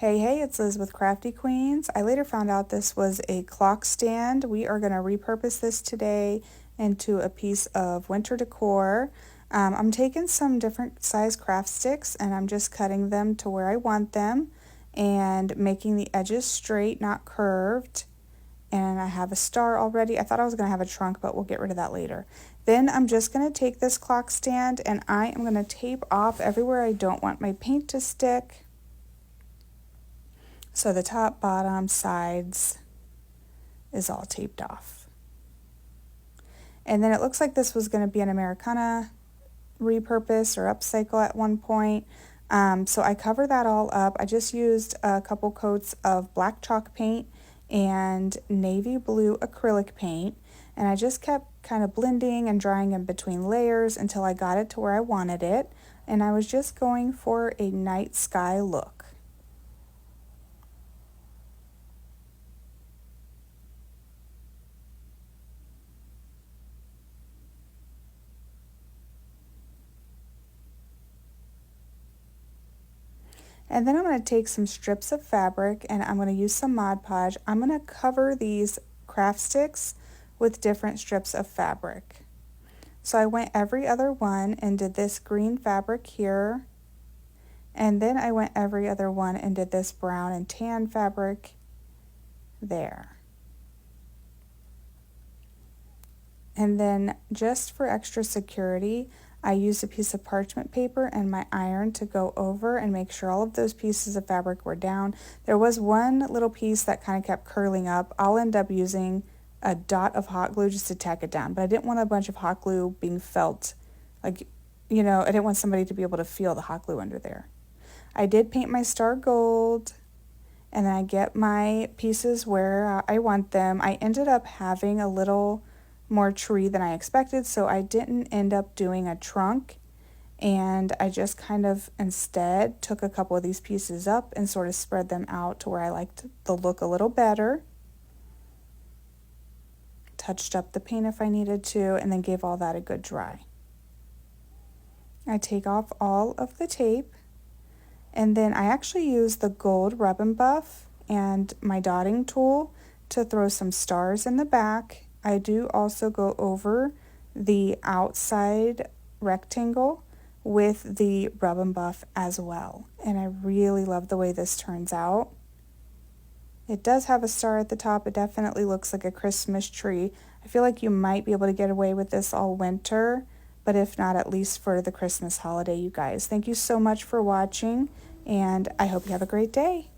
Hey, it's Liz with Crafty Queens. I later found out this was a clock stand. We are going to repurpose this today into a piece of winter decor. I'm taking some different size craft sticks and I'm just cutting them to where I want them and making the edges straight, not curved. And I have a star already. I thought I was going to have a trunk, but we'll get rid of that later. Then I'm just going to take this clock stand and I am going to tape off everywhere I don't want my paint to stick. So the top, bottom, sides is all taped off. And then it looks like this was going to be an Americana repurpose or upcycle at one point. So I cover that all up. I just used a couple coats of black chalk paint and navy blue acrylic paint. And I just kept kind of blending and drying in between layers until I got it to where I wanted it. And I was just going for a night sky look. And then I'm going to take some strips of fabric and I'm going to use some Mod Podge. I'm going to cover these craft sticks with different strips of fabric. So I went every other one and did this green fabric here. And then I went every other one and did this brown and tan fabric there. And then just for extra security, I used a piece of parchment paper and my iron to go over and make sure all of those pieces of fabric were down. There was one little piece that kind of kept curling up. I'll end up using a dot of hot glue just to tack it down, but I didn't want a bunch of hot glue being felt. Like, you know, I didn't want somebody to be able to feel the hot glue under there. I did paint my star gold, and then I get my pieces where I want them. I ended up having a little more tree than I expected, so I didn't end up doing a trunk, and I just kind of instead took a couple of these pieces up and sort of spread them out to where I liked the look a little better. Touched up the paint if I needed to, and then gave all that a good dry. I take off all of the tape, and then I actually use the gold rub and buff and my dotting tool to throw some stars in the back. I do also go over the outside rectangle with the rub and buff as well. And I really love the way this turns out. It does have a star at the top. It definitely looks like a Christmas tree. I feel like you might be able to get away with this all winter, but if not, at least for the Christmas holiday, you guys. Thank you so much for watching, and I hope you have a great day.